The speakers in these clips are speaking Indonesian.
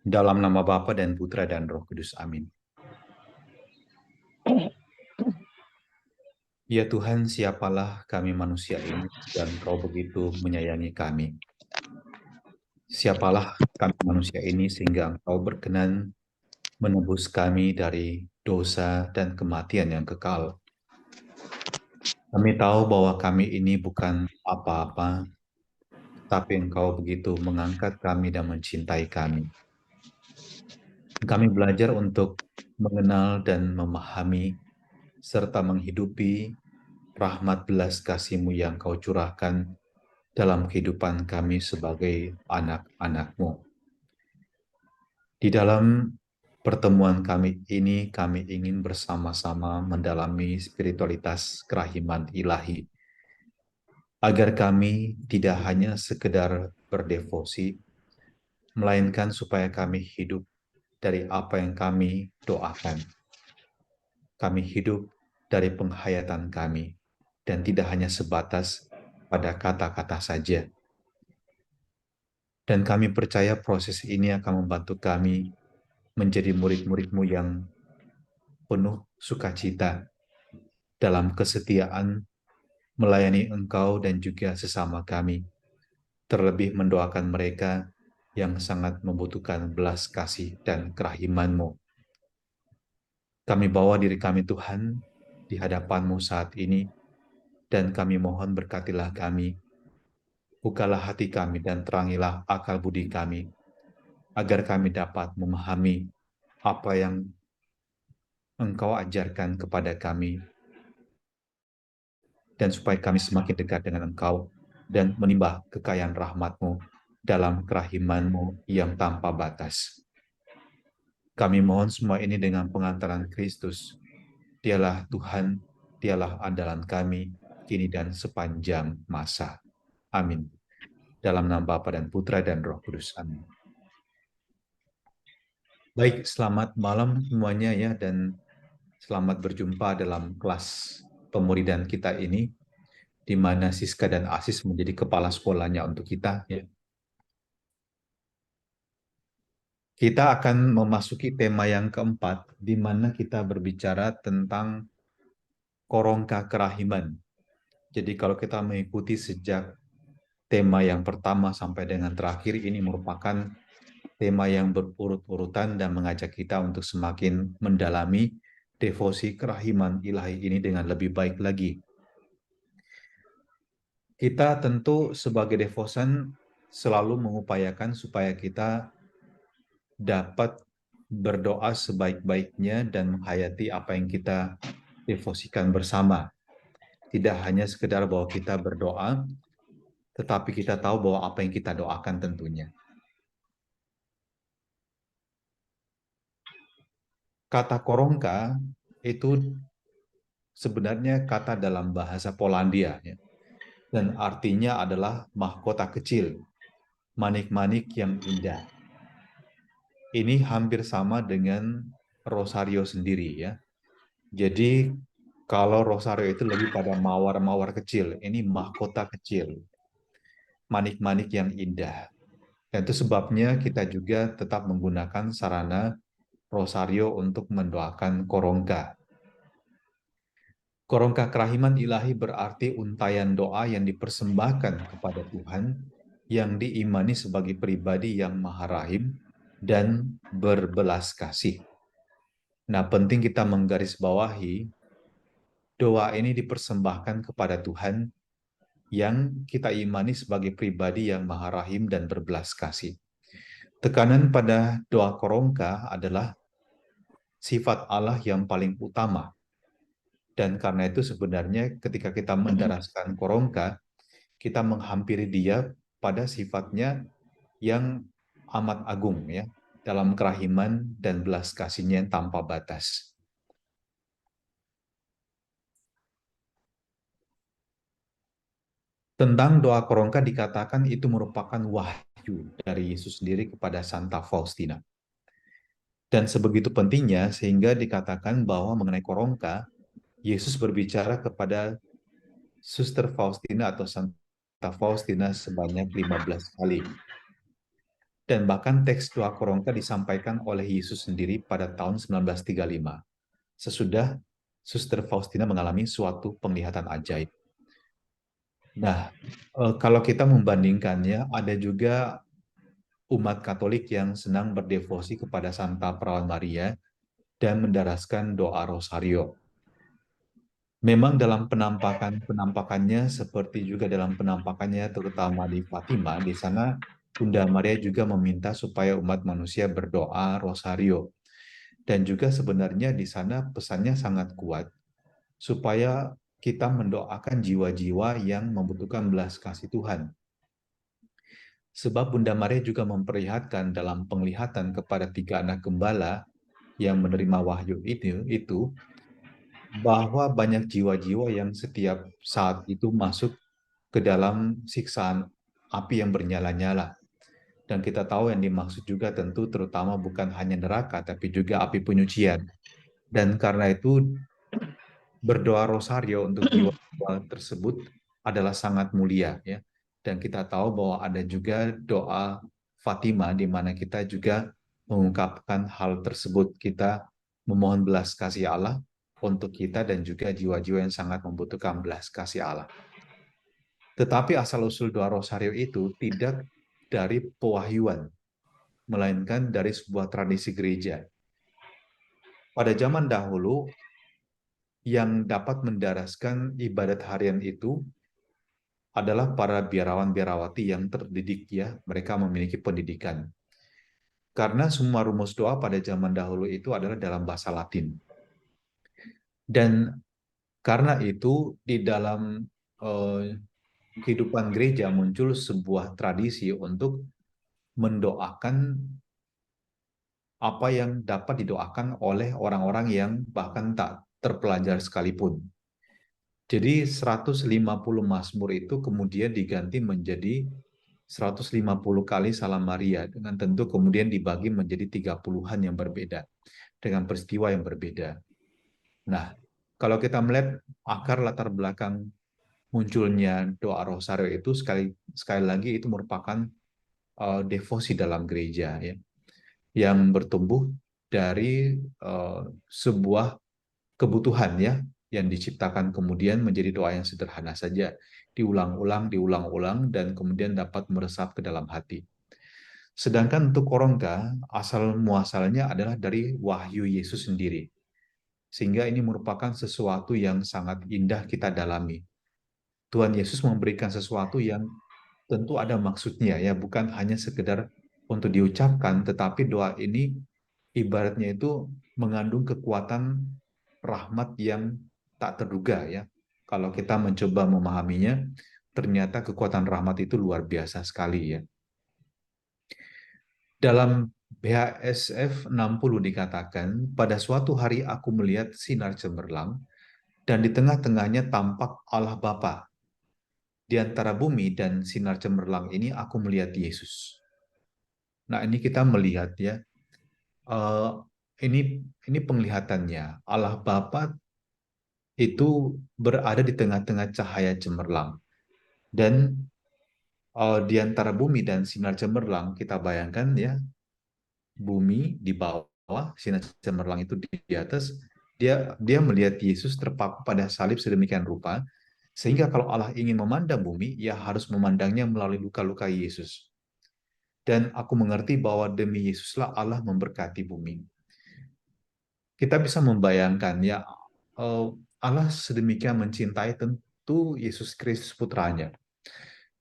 Dalam nama Bapa dan Putra dan Roh Kudus. Amin. Ya Tuhan, siapalah kami manusia ini dan Kau begitu menyayangi kami. Siapalah kami manusia ini sehingga Engkau berkenan menebus kami dari dosa dan kematian yang kekal. Kami tahu bahwa kami ini bukan apa-apa, tapi Engkau begitu mengangkat kami dan mencintai kami. Kami belajar untuk mengenal dan memahami serta menghidupi rahmat belas kasih-Mu yang Kau curahkan dalam kehidupan kami sebagai anak-anak-Mu. Di dalam pertemuan kami ini, kami ingin bersama-sama mendalami spiritualitas kerahiman ilahi, agar kami tidak hanya sekedar berdevosi, melainkan supaya kami hidup dari apa yang kami doakan. Kami hidup dari penghayatan kami, dan tidak hanya sebatas pada kata-kata saja. Dan kami percaya proses ini akan membantu kami menjadi murid-murid-Mu yang penuh sukacita dalam kesetiaan melayani Engkau dan juga sesama kami, terlebih mendoakan mereka yang sangat membutuhkan belas kasih dan kerahiman-Mu. Kami bawa diri kami Tuhan di hadapan-Mu saat ini, dan kami mohon berkatilah kami, bukalah hati kami dan terangilah akal budi kami, agar kami dapat memahami apa yang Engkau ajarkan kepada kami, dan supaya kami semakin dekat dengan Engkau dan menimba kekayaan rahmat-Mu dalam kerahiman-Mu yang tanpa batas. Kami mohon semua ini dengan pengantaran Kristus. Dialah Tuhan, dialah andalan kami, kini dan sepanjang masa. Amin. Dalam nama Bapa dan Putra dan Roh Kudus. Amin. Baik, selamat malam semuanya ya, dan selamat berjumpa dalam kelas pemuridan kita ini, di mana Siska dan Asis menjadi kepala sekolahnya untuk kita. Ya. Kita akan memasuki tema yang keempat, di mana kita berbicara tentang korongka kerahiman. Jadi kalau kita mengikuti sejak tema yang pertama sampai dengan terakhir, ini merupakan tema yang berurut-urutan dan mengajak kita untuk semakin mendalami devosi kerahiman ilahi ini dengan lebih baik lagi. Kita tentu sebagai devosan selalu mengupayakan supaya kita dapat berdoa sebaik-baiknya dan menghayati apa yang kita devosikan bersama. Tidak hanya sekedar bahwa kita berdoa, tetapi kita tahu bahwa apa yang kita doakan tentunya. Kata korongka itu sebenarnya kata dalam bahasa Polandia, ya, dan artinya adalah mahkota kecil, manik-manik yang indah. Ini hampir sama dengan rosario sendiri, ya. Jadi kalau rosario itu lebih pada mawar-mawar kecil, ini mahkota kecil, manik-manik yang indah. Dan itu sebabnya kita juga tetap menggunakan sarana rosario untuk mendoakan korongka. Korongka kerahiman ilahi berarti untayan doa yang dipersembahkan kepada Tuhan, yang diimani sebagai pribadi yang maha rahim dan berbelas kasih. Nah, penting kita menggarisbawahi, doa ini dipersembahkan kepada Tuhan yang kita imani sebagai pribadi yang maha rahim dan berbelas kasih. Tekanan pada doa korongka adalah sifat Allah yang paling utama. Dan karena itu sebenarnya ketika kita mendaraskan korongka, kita menghampiri dia pada sifatnya yang amat agung, ya, dalam kerahiman dan belas kasihnya yang tanpa batas. Tentang doa korongka dikatakan itu merupakan wahyu dari Yesus sendiri kepada Santa Faustina. Dan sebegitu pentingnya sehingga dikatakan bahwa mengenai korongka, Yesus berbicara kepada Suster Faustina atau Santa Faustina sebanyak 15 kali. Dan bahkan teks doa Koronta disampaikan oleh Yesus sendiri pada tahun 1935, sesudah Suster Faustina mengalami suatu penglihatan ajaib. Nah, kalau kita membandingkannya, ada juga umat Katolik yang senang berdevosi kepada Santa Perawan Maria dan mendaraskan doa Rosario. Memang dalam penampakannya seperti juga dalam penampakannya terutama di Fatima, di sana Bunda Maria juga meminta supaya umat manusia berdoa Rosario. Dan juga sebenarnya di sana pesannya sangat kuat supaya kita mendoakan jiwa-jiwa yang membutuhkan belas kasih Tuhan. Sebab Bunda Maria juga memperlihatkan dalam penglihatan kepada 3 anak gembala yang menerima wahyu itu bahwa banyak jiwa-jiwa yang setiap saat itu masuk ke dalam siksaan api yang bernyala-nyala. Dan kita tahu yang dimaksud juga tentu terutama bukan hanya neraka, tapi juga api penyucian. Dan karena itu berdoa rosario untuk jiwa-jiwa tersebut adalah sangat mulia, ya. Dan kita tahu bahwa ada juga doa Fatima di mana kita juga mengungkapkan hal tersebut. Kita memohon belas kasih Allah untuk kita dan juga jiwa-jiwa yang sangat membutuhkan belas kasih Allah. Tetapi asal-usul doa rosario itu tidak dari pewahyuan, melainkan dari sebuah tradisi gereja. Pada zaman dahulu, yang dapat mendaraskan ibadat harian itu adalah para biarawan-biarawati yang terdidik, ya. Mereka memiliki pendidikan. Karena semua rumus doa pada zaman dahulu itu adalah dalam bahasa Latin. Dan karena itu di dalam kehidupan gereja muncul sebuah tradisi untuk mendoakan apa yang dapat didoakan oleh orang-orang yang bahkan tak terpelajar sekalipun. Jadi 150 Mazmur itu kemudian diganti menjadi 150 kali Salam Maria, dengan tentu kemudian dibagi menjadi 30-an yang berbeda, dengan peristiwa yang berbeda. Nah, kalau kita melihat akar latar belakang munculnya doa Rosario itu sekali lagi itu merupakan devosi dalam gereja, ya, yang bertumbuh dari sebuah kebutuhan, ya, yang diciptakan kemudian menjadi doa yang sederhana saja, diulang-ulang, dan kemudian dapat meresap ke dalam hati. Sedangkan untuk Koronta, asal muasalnya adalah dari wahyu Yesus sendiri. Sehingga ini merupakan sesuatu yang sangat indah kita dalami. Tuhan Yesus memberikan sesuatu yang tentu ada maksudnya, ya, bukan hanya sekedar untuk diucapkan, tetapi doa ini ibaratnya itu mengandung kekuatan rahmat yang tak terduga, ya. Kalau kita mencoba memahaminya, ternyata kekuatan rahmat itu luar biasa sekali, ya. Dalam BHSF 60 dikatakan, pada suatu hari aku melihat sinar cemerlang, dan di tengah-tengahnya tampak Allah Bapa. Di antara bumi dan sinar cemerlang ini aku melihat Yesus. Nah, ini kita melihat, ya, eh, ini penglihatannya. Allah Bapa itu berada di tengah-tengah cahaya cemerlang. Dan di antara bumi dan sinar cemerlang, kita bayangkan, ya, bumi di bawah, sinar cemerlang itu di atas, dia melihat Yesus terpaku pada salib sedemikian rupa, sehingga kalau Allah ingin memandang bumi, ya harus memandangnya melalui luka-luka Yesus. Dan aku mengerti bahwa demi Yesuslah Allah memberkati bumi. Kita bisa membayangkan, ya, Allah sedemikian mencintai tentu Yesus Kristus putranya.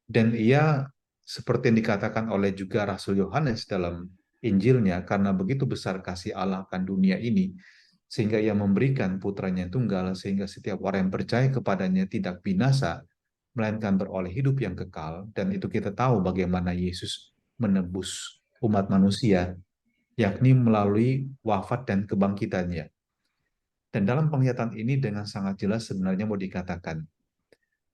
Dan ia seperti yang dikatakan oleh juga Rasul Yohanes dalam Injilnya, karena begitu besar kasih Allah akan dunia ini, sehingga ia memberikan putranya tunggal, sehingga setiap orang yang percaya kepadanya tidak binasa, melainkan beroleh hidup yang kekal. Dan itu kita tahu bagaimana Yesus menebus umat manusia, yakni melalui wafat dan kebangkitannya. Dan dalam penglihatan ini dengan sangat jelas sebenarnya mau dikatakan,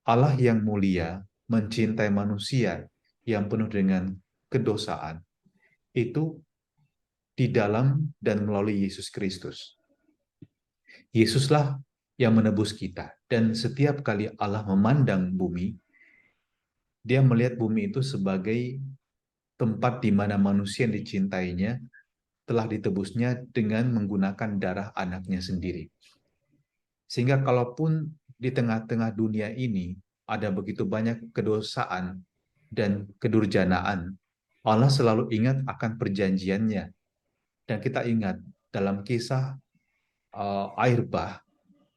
Allah yang mulia mencintai manusia yang penuh dengan kedosaan itu di dalam dan melalui Yesus Kristus. Yesuslah yang menebus kita. Dan setiap kali Allah memandang bumi, dia melihat bumi itu sebagai tempat di mana manusia yang dicintainya telah ditebusnya dengan menggunakan darah anaknya sendiri. Sehingga kalaupun di tengah-tengah dunia ini ada begitu banyak kedosaan dan kedurjanaan, Allah selalu ingat akan perjanjiannya. Dan kita ingat dalam kisah air bah,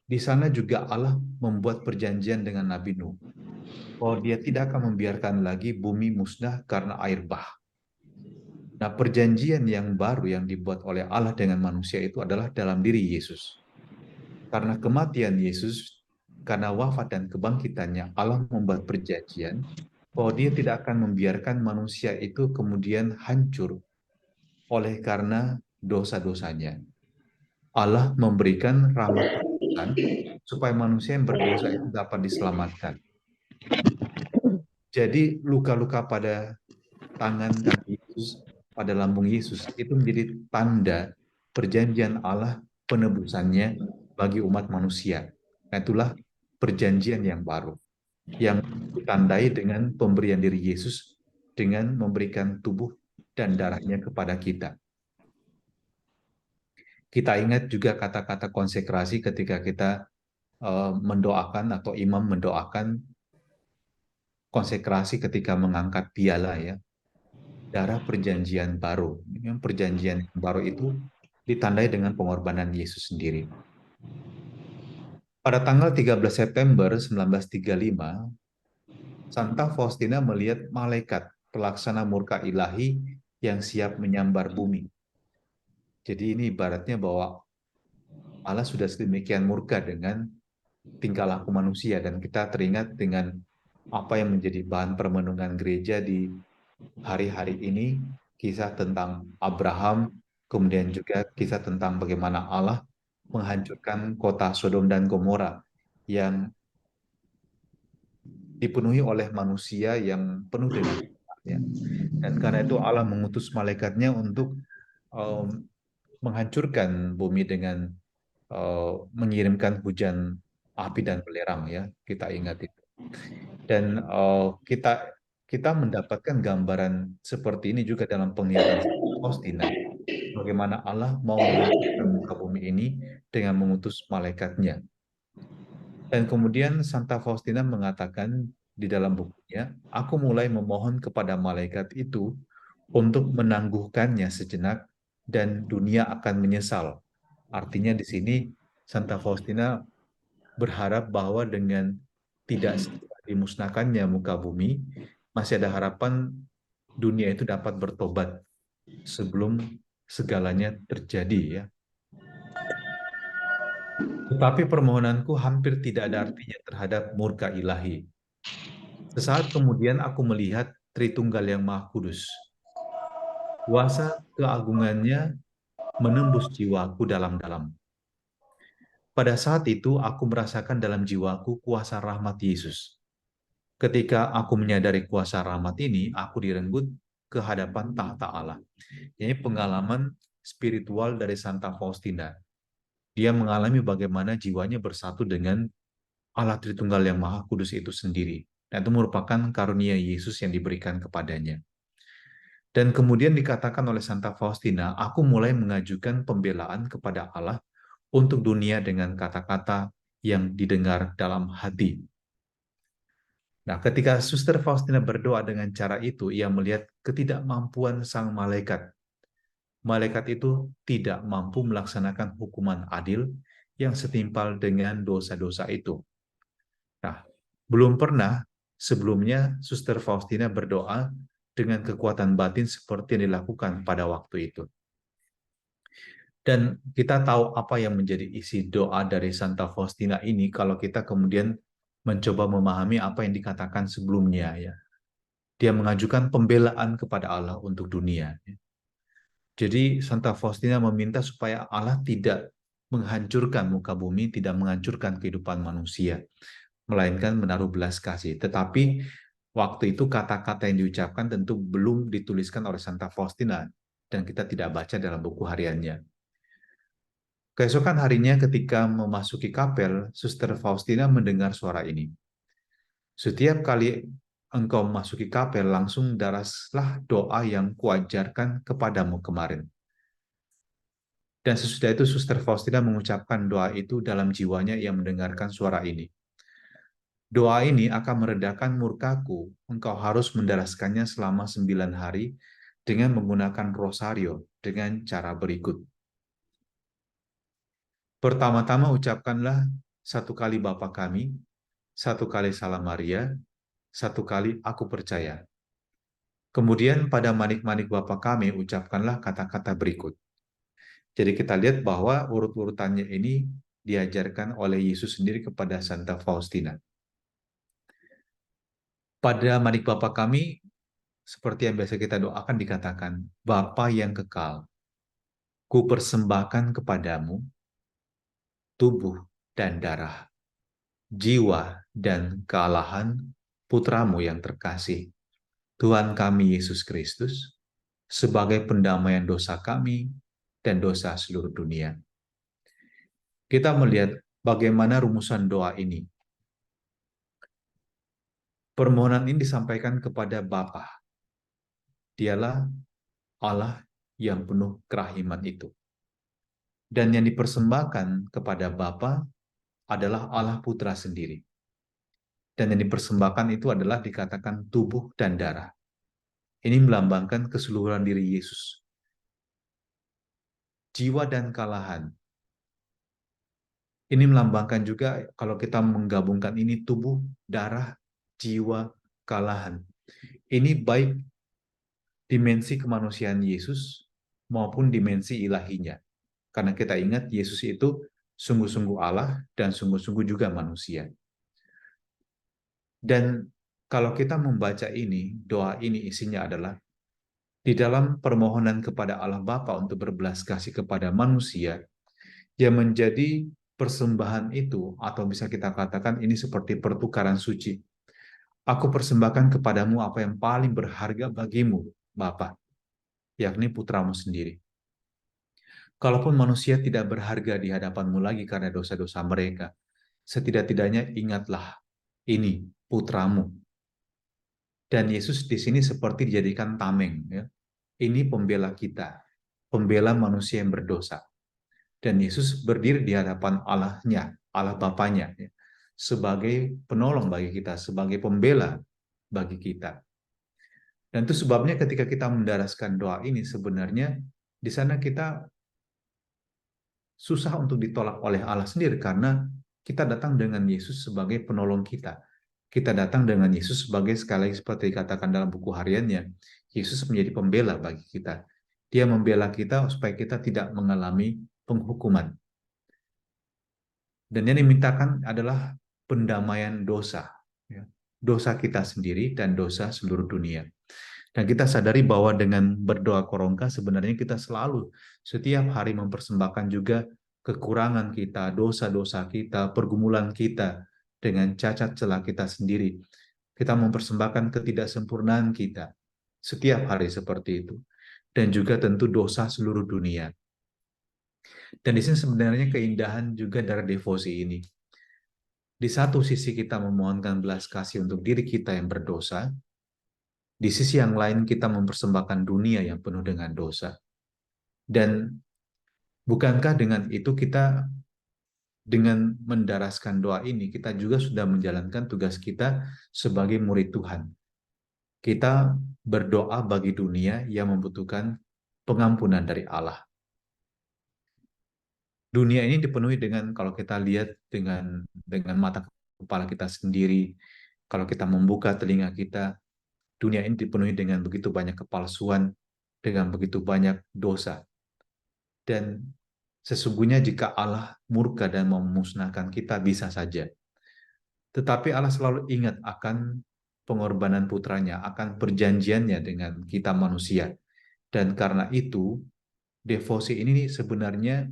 di sana juga Allah membuat perjanjian dengan Nabi Nuh, bahwa dia tidak akan membiarkan lagi bumi musnah karena air bah. Nah, perjanjian yang baru yang dibuat oleh Allah dengan manusia itu adalah dalam diri Yesus. Karena kematian Yesus, karena wafat dan kebangkitannya, Allah membuat perjanjian bahwa dia tidak akan membiarkan manusia itu kemudian hancur oleh karena dosa-dosanya. Allah memberikan rahmat tebusan supaya manusia yang berdosa itu dapat diselamatkan. Jadi luka-luka pada tangan kaki Yesus, pada lambung Yesus, itu menjadi tanda perjanjian Allah penebusannya bagi umat manusia. Nah, itulah perjanjian yang baru, yang ditandai dengan pemberian diri Yesus dengan memberikan tubuh dan darahnya kepada kita. Kita ingat juga kata-kata konsekrasi ketika kita mendoakan atau imam mendoakan konsekrasi ketika mengangkat piala ya. Darah perjanjian baru. Yang perjanjian yang baru itu ditandai dengan pengorbanan Yesus sendiri. Pada tanggal 13 September 1935, Santa Faustina melihat malaikat pelaksana murka ilahi yang siap menyambar bumi. Jadi ini ibaratnya bahwa Allah sudah sedemikian murka dengan tingkah laku manusia, dan kita teringat dengan apa yang menjadi bahan permenungan gereja di hari-hari ini, kisah tentang Abraham, kemudian juga kisah tentang bagaimana Allah menghancurkan kota Sodom dan Gomora yang dipenuhi oleh manusia yang penuh dengan dosa. Dan karena itu Allah mengutus malaikatnya untuk um, menghancurkan bumi dengan mengirimkan hujan api dan belerang ya, kita ingat itu. Dan kita kita mendapatkan gambaran seperti ini juga dalam penglihatan Faustina, bagaimana Allah mau menghancurkan muka bumi ini dengan mengutus malaikatnya. Dan kemudian Santa Faustina mengatakan di dalam bukunya, aku mulai memohon kepada malaikat itu untuk menangguhkannya sejenak dan dunia akan menyesal. Artinya di sini Santa Faustina berharap bahwa dengan tidak segera dimusnahkannya muka bumi, masih ada harapan dunia itu dapat bertobat sebelum segalanya terjadi ya. Tetapi permohonanku hampir tidak ada artinya terhadap murka ilahi. Sesaat kemudian aku melihat Tritunggal yang Maha Kudus. Kuasa keagungannya menembus jiwaku dalam-dalam. Pada saat itu aku merasakan dalam jiwaku kuasa rahmat Yesus. Ketika aku menyadari kuasa rahmat ini, aku direnggut ke hadapan tahta Allah. Ini pengalaman spiritual dari Santa Faustina. Dia mengalami bagaimana jiwanya bersatu dengan Allah Tritunggal yang Maha Kudus itu sendiri. Dan itu merupakan karunia Yesus yang diberikan kepadanya. Dan kemudian dikatakan oleh Santa Faustina, aku mulai mengajukan pembelaan kepada Allah untuk dunia dengan kata-kata yang didengar dalam hati. Nah, ketika Suster Faustina berdoa dengan cara itu, ia melihat ketidakmampuan sang malaikat. Malaikat itu tidak mampu melaksanakan hukuman adil yang setimpal dengan dosa-dosa itu. Nah, belum pernah sebelumnya Suster Faustina berdoa dengan kekuatan batin seperti yang dilakukan pada waktu itu. Dan kita tahu apa yang menjadi isi doa dari Santa Faustina ini kalau kita kemudian mencoba memahami apa yang dikatakan sebelumnya ya. Dia mengajukan pembelaan kepada Allah untuk dunia. Jadi Santa Faustina meminta supaya Allah tidak menghancurkan muka bumi, tidak menghancurkan kehidupan manusia, melainkan menaruh belas kasih. Tetapi waktu itu kata-kata yang diucapkan tentu belum dituliskan oleh Santa Faustina dan kita tidak baca dalam buku hariannya. Keesokan harinya ketika memasuki kapel, Suster Faustina mendengar suara ini. Setiap kali engkau memasuki kapel, langsung daraslah doa yang kuajarkan kepadamu kemarin. Dan sesudah itu Suster Faustina mengucapkan doa itu dalam jiwanya yang mendengarkan suara ini. Doa ini akan meredakan murkaku, engkau harus mendaraskannya selama 9 hari dengan menggunakan rosario dengan cara berikut. Pertama-tama ucapkanlah 1 kali Bapa kami, 1 kali Salam Maria, 1 kali Aku percaya. Kemudian pada manik-manik Bapa kami ucapkanlah kata-kata berikut. Jadi kita lihat bahwa urut-urutannya ini diajarkan oleh Yesus sendiri kepada Santa Faustina. Pada manik Bapa kami, seperti yang biasa kita doakan dikatakan, Bapa yang kekal, ku persembahkan kepadamu tubuh dan darah, jiwa dan kealahan putramu yang terkasih, Tuhan kami Yesus Kristus, sebagai pendamaian dosa kami dan dosa seluruh dunia. Kita melihat bagaimana rumusan doa ini. Permohonan ini disampaikan kepada Bapa. Dialah Allah yang penuh kerahiman itu. Dan yang dipersembahkan kepada Bapa adalah Allah Putra sendiri. Dan yang dipersembahkan itu adalah dikatakan tubuh dan darah. Ini melambangkan keseluruhan diri Yesus. Jiwa dan kalahan. Ini melambangkan juga kalau kita menggabungkan ini tubuh, darah, jiwa, kalahan. Ini baik dimensi kemanusiaan Yesus maupun dimensi ilahinya. Karena kita ingat Yesus itu sungguh-sungguh Allah dan sungguh-sungguh juga manusia. Dan kalau kita membaca ini, doa ini isinya adalah di dalam permohonan kepada Allah Bapa untuk berbelas kasih kepada manusia, yang menjadi persembahan itu, atau bisa kita katakan ini seperti pertukaran suci. Aku persembahkan kepadamu apa yang paling berharga bagimu, Bapa, yakni putramu sendiri. Kalaupun manusia tidak berharga di hadapanmu lagi karena dosa-dosa mereka, setidak-tidaknya ingatlah, ini putramu. Dan Yesus di sini seperti dijadikan tameng. Ya. Ini pembela kita, pembela manusia yang berdosa. Dan Yesus berdiri di hadapan Allahnya, Allah Bapanya, ya, sebagai penolong bagi kita, sebagai pembela bagi kita. Dan itu sebabnya ketika kita mendaraskan doa ini, sebenarnya di sana kita susah untuk ditolak oleh Allah sendiri karena kita datang dengan Yesus sebagai penolong kita. Kita datang dengan Yesus sebagai, sekali lagi seperti dikatakan dalam buku hariannya, Yesus menjadi pembela bagi kita. Dia membela kita supaya kita tidak mengalami penghukuman. Dan yang dimintakan adalah pendamaian dosa. Ya. Dosa kita sendiri dan dosa seluruh dunia. Dan kita sadari bahwa dengan berdoa korongka sebenarnya kita selalu setiap hari mempersembahkan juga kekurangan kita, dosa-dosa kita, pergumulan kita dengan cacat celah kita sendiri. Kita mempersembahkan ketidaksempurnaan kita setiap hari seperti itu. Dan juga tentu dosa seluruh dunia. Dan di sini sebenarnya keindahan juga dari devosi ini. Di satu sisi kita memohonkan belas kasih untuk diri kita yang berdosa, di sisi yang lain kita mempersembahkan dunia yang penuh dengan dosa. Dan bukankah dengan itu kita, dengan mendaraskan doa ini, kita juga sudah menjalankan tugas kita sebagai murid Tuhan. Kita berdoa bagi dunia yang membutuhkan pengampunan dari Allah. Dunia ini dipenuhi dengan, kalau kita lihat dengan mata kepala kita sendiri, kalau kita membuka telinga kita, dunia ini dipenuhi dengan begitu banyak kepalsuan, dengan begitu banyak dosa. Dan sesungguhnya jika Allah murka dan memusnahkan kita, bisa saja. Tetapi Allah selalu ingat akan pengorbanan putranya, akan perjanjiannya dengan kita manusia. Dan karena itu, devosi ini sebenarnya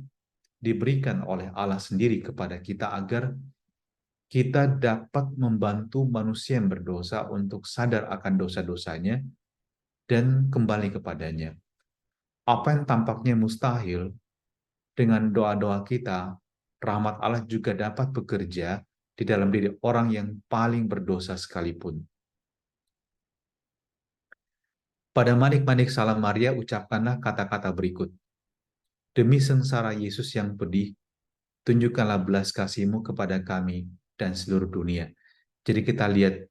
diberikan oleh Allah sendiri kepada kita agar kita dapat membantu manusia yang berdosa untuk sadar akan dosa-dosanya dan kembali kepadanya. Apa yang tampaknya mustahil, dengan doa-doa kita, rahmat Allah juga dapat bekerja di dalam diri orang yang paling berdosa sekalipun. Pada manik-manik salam Maria ucapkanlah kata-kata berikut. Demi sengsara Yesus yang pedih, tunjukkanlah belas kasih-Mu kepada kami dan seluruh dunia. Jadi kita lihat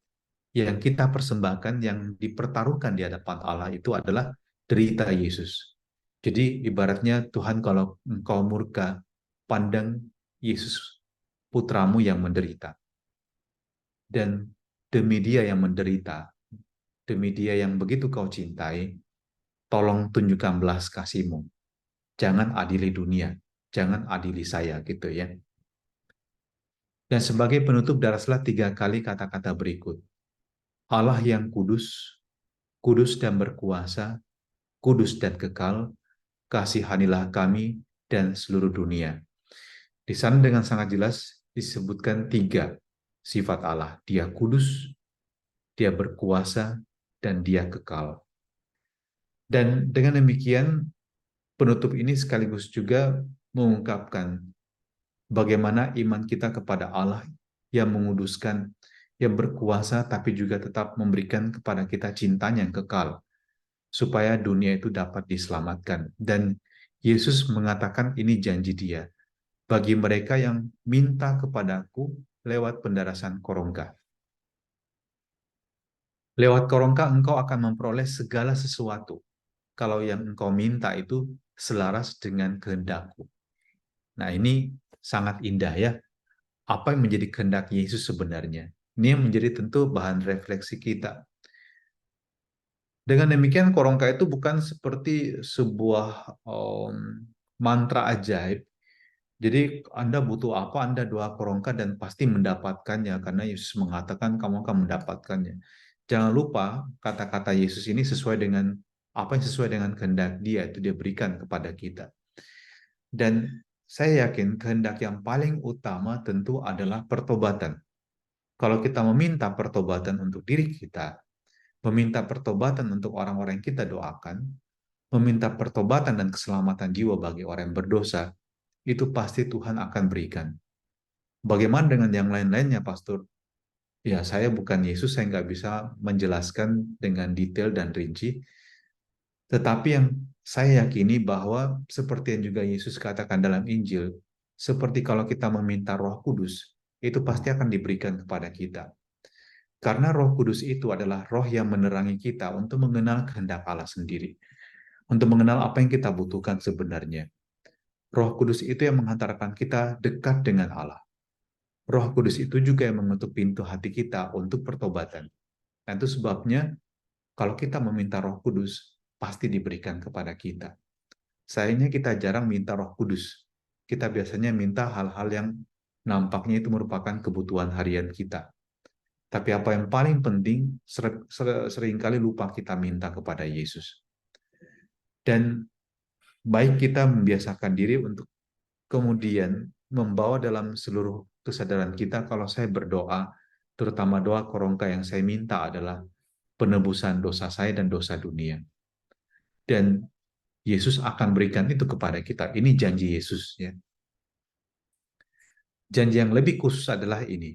yang kita persembahkan, yang dipertaruhkan di hadapan Allah itu adalah derita Yesus. Jadi ibaratnya Tuhan, kalau engkau murka, pandang Yesus putramu yang menderita. Dan demi dia yang menderita, demi dia yang begitu kau cintai, tolong tunjukkan belas kasih-Mu. Jangan adili dunia, jangan adili saya gitu ya. Dan sebagai penutup, daraslah 3 kali kata-kata berikut. Allah yang kudus, kudus dan berkuasa, kudus dan kekal, kasihanilah kami dan seluruh dunia. Di sana dengan sangat jelas disebutkan 3 sifat Allah. Dia kudus, dia berkuasa, dan dia kekal. Dan dengan demikian, penutup ini sekaligus juga mengungkapkan bagaimana iman kita kepada Allah yang menguduskan, yang berkuasa, tapi juga tetap memberikan kepada kita cintanya yang kekal, supaya dunia itu dapat diselamatkan. Dan Yesus mengatakan ini janji dia, bagi mereka yang minta kepadaku lewat pendarasan korongga. Lewat korongga engkau akan memperoleh segala sesuatu. Kalau yang engkau minta itu selaras dengan kehendakku. Nah, ini sangat indah ya. Apa yang menjadi kehendak Yesus sebenarnya? Ini yang menjadi tentu bahan refleksi kita. Dengan demikian, korongka itu bukan seperti sebuah mantra ajaib. Jadi Anda butuh apa, Anda doa korongka dan pasti mendapatkannya, karena Yesus mengatakan kamu akan mendapatkannya. Jangan lupa kata-kata Yesus ini sesuai dengan apa yang sesuai dengan kehendak Dia, itu Dia berikan kepada kita. Dan saya yakin kehendak yang paling utama tentu adalah pertobatan. Kalau kita meminta pertobatan untuk diri kita, meminta pertobatan untuk orang-orang yang kita doakan, meminta pertobatan dan keselamatan jiwa bagi orang yang berdosa, itu pasti Tuhan akan berikan. Bagaimana dengan yang lain-lainnya, Pastor? Ya, saya bukan Yesus, saya nggak bisa menjelaskan dengan detail dan rinci. Tetapi yang saya yakini bahwa seperti yang juga Yesus katakan dalam Injil, seperti kalau kita meminta Roh Kudus, itu pasti akan diberikan kepada kita. Karena Roh Kudus itu adalah roh yang menerangi kita untuk mengenal kehendak Allah sendiri, untuk mengenal apa yang kita butuhkan sebenarnya. Roh Kudus itu yang menghantarkan kita dekat dengan Allah. Roh Kudus itu juga yang mengetuk pintu hati kita untuk pertobatan. Dan itu sebabnya kalau kita meminta Roh Kudus, pasti diberikan kepada kita. Sayangnya kita jarang minta Roh Kudus. Kita biasanya minta hal-hal yang nampaknya itu merupakan kebutuhan harian kita. Tapi apa yang paling penting, seringkali lupa kita minta kepada Yesus. Dan baik kita membiasakan diri untuk kemudian membawa dalam seluruh kesadaran kita, kalau saya berdoa, terutama doa korongka yang saya minta adalah penebusan dosa saya dan dosa dunia. Dan Yesus akan berikan itu kepada kita. Ini janji Yesus, ya. Janji yang lebih khusus adalah ini.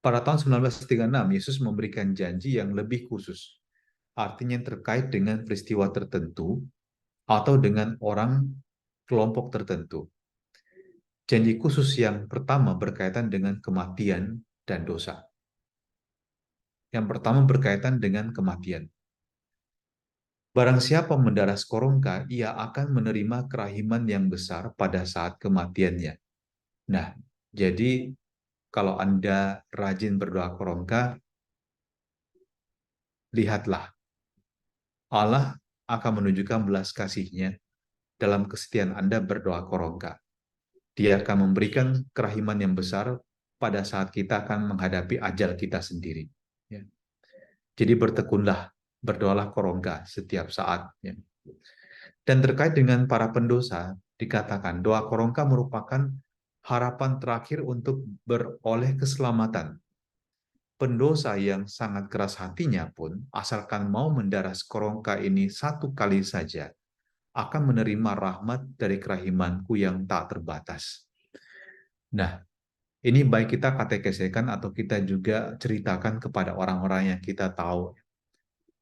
Pada tahun 1936, Yesus memberikan janji yang lebih khusus. Artinya terkait dengan peristiwa tertentu atau dengan orang kelompok tertentu. Janji khusus yang pertama berkaitan dengan kematian dan dosa. Yang pertama berkaitan dengan kematian. Barang siapa mendaras korongka, ia akan menerima kerahiman yang besar pada saat kematiannya. Nah, jadi kalau Anda rajin berdoa korongka, lihatlah, Allah akan menunjukkan belas kasih-Nya dalam kesetiaan Anda berdoa korongka. Dia akan memberikan kerahiman yang besar pada saat kita akan menghadapi ajal kita sendiri. Ya. Jadi bertekunlah, berdoalah korongga setiap saat. Ya. Dan terkait dengan para pendosa, dikatakan doa korongga merupakan harapan terakhir untuk beroleh keselamatan. Pendosa yang sangat keras hatinya pun, asalkan mau mendaras korongga ini 1 kali saja, akan menerima rahmat dari kerahimanku yang tak terbatas. Nah, ini baik kita katekesekan atau kita juga ceritakan kepada orang-orang yang kita tahu.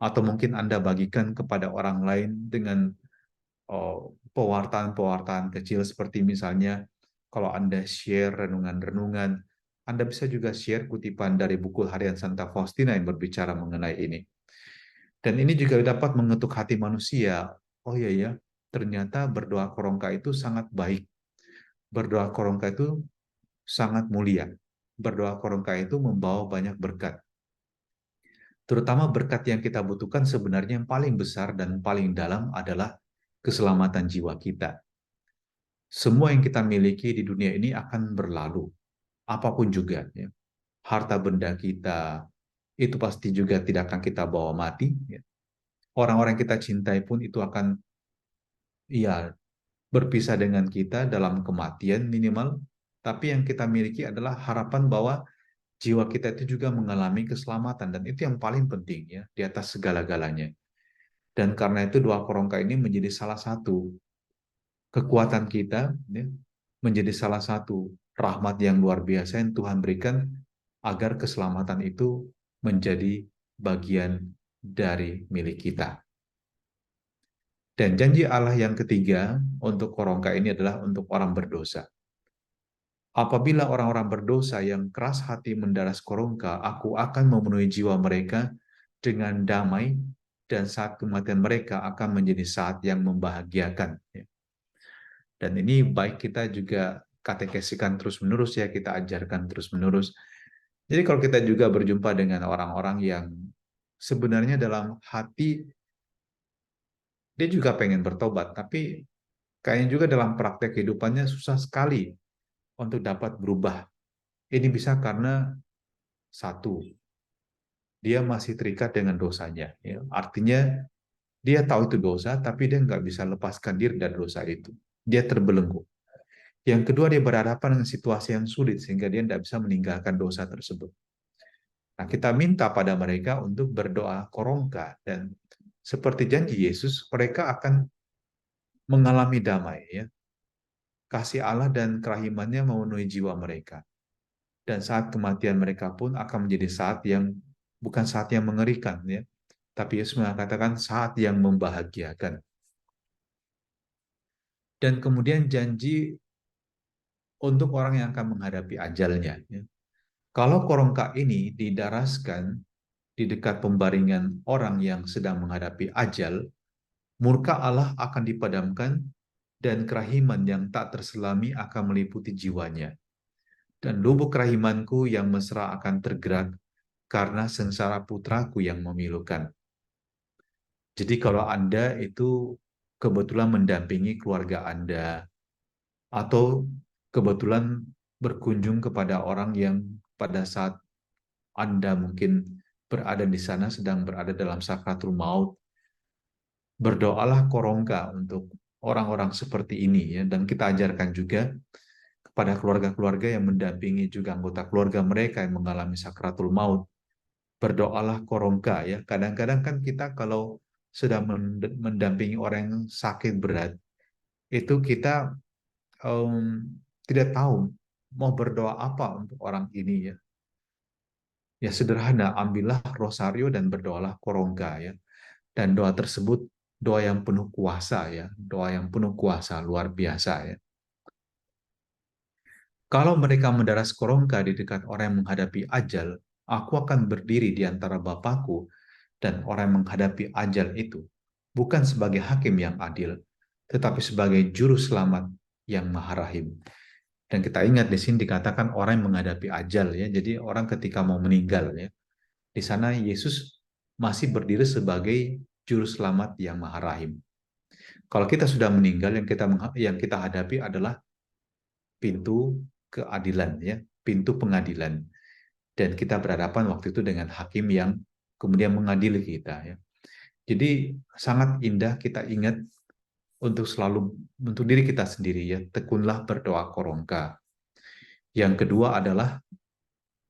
atau mungkin Anda bagikan kepada orang lain dengan pewartaan-pewartaan kecil seperti misalnya kalau Anda share renungan-renungan, Anda bisa juga share kutipan dari buku harian Santa Faustina yang berbicara mengenai ini. Dan ini juga dapat mengetuk hati manusia. Oh iya ya, ternyata berdoa korongka itu sangat baik. Berdoa korongka itu sangat mulia. Berdoa korongka itu membawa banyak berkat. Terutama berkat yang kita butuhkan sebenarnya yang paling besar dan paling dalam adalah keselamatan jiwa kita. Semua yang kita miliki di dunia ini akan berlalu, apapun juga. Ya. Harta benda kita, itu pasti juga tidak akan kita bawa mati. Ya. Orang-orang yang kita cintai pun itu akan ya berpisah dengan kita dalam kematian minimal. Tapi yang kita miliki adalah harapan bahwa jiwa kita itu juga mengalami keselamatan. Dan itu yang paling penting ya, di atas segala-galanya. Dan karena itu doa korongka ini menjadi salah satu kekuatan kita, ya, menjadi salah satu rahmat yang luar biasa yang Tuhan berikan agar keselamatan itu menjadi bagian dari milik kita. Dan janji Allah yang ketiga untuk korongka ini adalah untuk orang berdosa. Apabila orang-orang berdosa yang keras hati mendaras korongka, aku akan memenuhi jiwa mereka dengan damai, dan saat kematian mereka akan menjadi saat yang membahagiakan. Dan ini baik kita juga katekesikan terus-menerus ya, kita ajarkan terus-menerus. Jadi kalau kita juga berjumpa dengan orang-orang yang sebenarnya dalam hati dia juga pengen bertobat, tapi kayaknya juga dalam praktek kehidupannya susah sekali untuk dapat berubah. Ini bisa karena satu, dia masih terikat dengan dosanya. Ya. Artinya dia tahu itu dosa, tapi dia nggak bisa lepaskan diri dari dosa itu. Dia terbelenggu. Yang kedua, dia berhadapan dengan situasi yang sulit, sehingga dia tidak bisa meninggalkan dosa tersebut. Nah, kita minta pada mereka untuk berdoa korongka, dan seperti janji Yesus, mereka akan mengalami damai. Ya. Kasih Allah dan kerahimannya memenuhi jiwa mereka. Dan saat kematian mereka pun akan menjadi saat yang bukan saat yang mengerikan, ya, tapi Yesus mengatakan saat yang membahagiakan. Dan kemudian janji untuk orang yang akan menghadapi ajalnya. Ya. Kalau korongka ini didaraskan di dekat pembaringan orang yang sedang menghadapi ajal, murka Allah akan dipadamkan dan kerahiman yang tak terselami akan meliputi jiwanya. Dan lubuk kerahimanku yang mesra akan tergerak karena sengsara putraku yang memilukan. Jadi kalau Anda itu kebetulan mendampingi keluarga Anda, atau kebetulan berkunjung kepada orang yang pada saat Anda mungkin berada di sana sedang berada dalam sakratul maut, berdoalah korongka untuk orang-orang seperti ini ya, dan kita ajarkan juga kepada keluarga-keluarga yang mendampingi juga anggota keluarga mereka yang mengalami sakratul maut, berdoalah korongka ya. Kadang-kadang kan kita kalau sedang mendampingi orang yang sakit berat, itu kita tidak tahu mau berdoa apa untuk orang ini ya. Ya sederhana, ambillah rosario dan berdoalah korongga ya. Dan doa tersebut doa yang penuh kuasa ya, doa yang penuh kuasa luar biasa ya. Kalau mereka mendaras korongga di dekat orang yang menghadapi ajal, aku akan berdiri di antara Bapakku dan orang yang menghadapi ajal itu, bukan sebagai hakim yang adil, tetapi sebagai juru selamat yang maha rahim. Dan kita ingat di sini dikatakan orang yang menghadapi ajal ya. Jadi orang ketika mau meninggal ya. Di sana Yesus masih berdiri sebagai juru selamat yang maha rahim. Kalau kita sudah meninggal, yang kita hadapi adalah pintu keadilan ya, pintu pengadilan. Dan kita berhadapan waktu itu dengan hakim yang kemudian mengadili kita ya. Jadi sangat indah kita ingat untuk selalu untuk diri kita sendiri ya, tekunlah berdoa korongka. Yang kedua adalah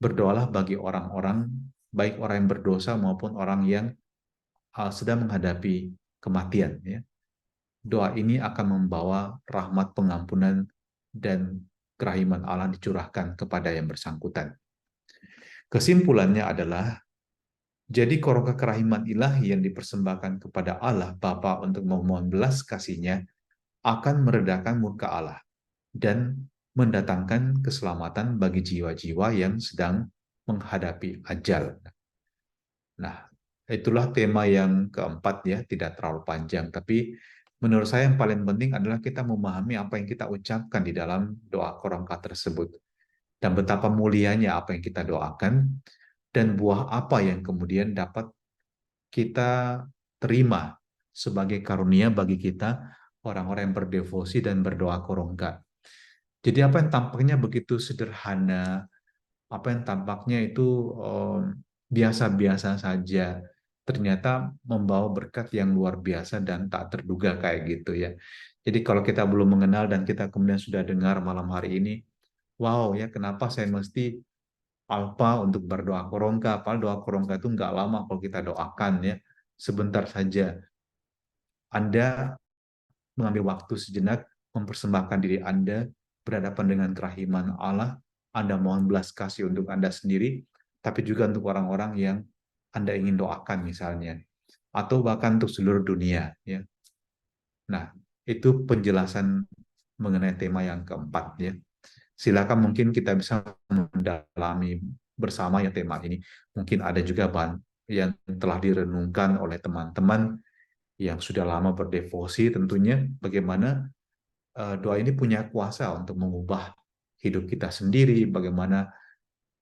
berdoalah bagi orang-orang, baik orang yang berdosa maupun orang yang sedang menghadapi kematian. Ya. Doa ini akan membawa rahmat pengampunan dan kerahiman Allah dicurahkan kepada yang bersangkutan. Kesimpulannya adalah Jadi korongka kerahiman ilahi yang dipersembahkan kepada Allah Bapa untuk memohon belas kasihnya akan meredakan murka Allah dan mendatangkan keselamatan bagi jiwa-jiwa yang sedang menghadapi ajal. Nah, itulah tema yang keempat ya, tidak terlalu panjang. Tapi menurut saya yang paling penting adalah kita memahami apa yang kita ucapkan di dalam doa korongka tersebut. Dan betapa mulianya apa yang kita doakan, dan buah apa yang kemudian dapat kita terima sebagai karunia bagi kita, orang-orang yang berdevosi dan berdoa korongka. Jadi apa yang tampaknya begitu sederhana, apa yang tampaknya itu biasa-biasa saja, ternyata membawa berkat yang luar biasa dan tak terduga kayak gitu ya. Jadi kalau kita belum mengenal dan kita kemudian sudah dengar malam hari ini, wow ya, kenapa saya mesti alpa untuk berdoa korongka? Padahal doa korongka itu nggak lama kalau kita doakan ya, sebentar saja. Anda mengambil waktu sejenak, mempersembahkan diri Anda berhadapan dengan kerahiman Allah, Anda mohon belas kasih untuk Anda sendiri, tapi juga untuk orang-orang yang Anda ingin doakan misalnya, atau bahkan untuk seluruh dunia. Ya. Nah, itu penjelasan mengenai tema yang keempat. Ya. Silakan mungkin kita bisa mendalami bersama ya tema ini. Mungkin ada juga bahan yang telah direnungkan oleh teman-teman yang sudah lama berdevosi tentunya bagaimana doa ini punya kuasa untuk mengubah hidup kita sendiri, bagaimana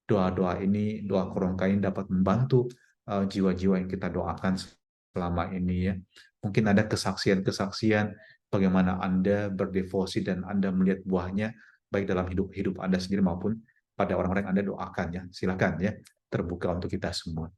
doa-doa ini, doa korongka ini dapat membantu jiwa-jiwa yang kita doakan selama ini ya. Mungkin ada kesaksian-kesaksian bagaimana Anda berdevosi dan Anda melihat buahnya baik dalam hidup Anda sendiri maupun pada orang-orang yang Anda doakan ya. Silakan ya, terbuka untuk kita semua.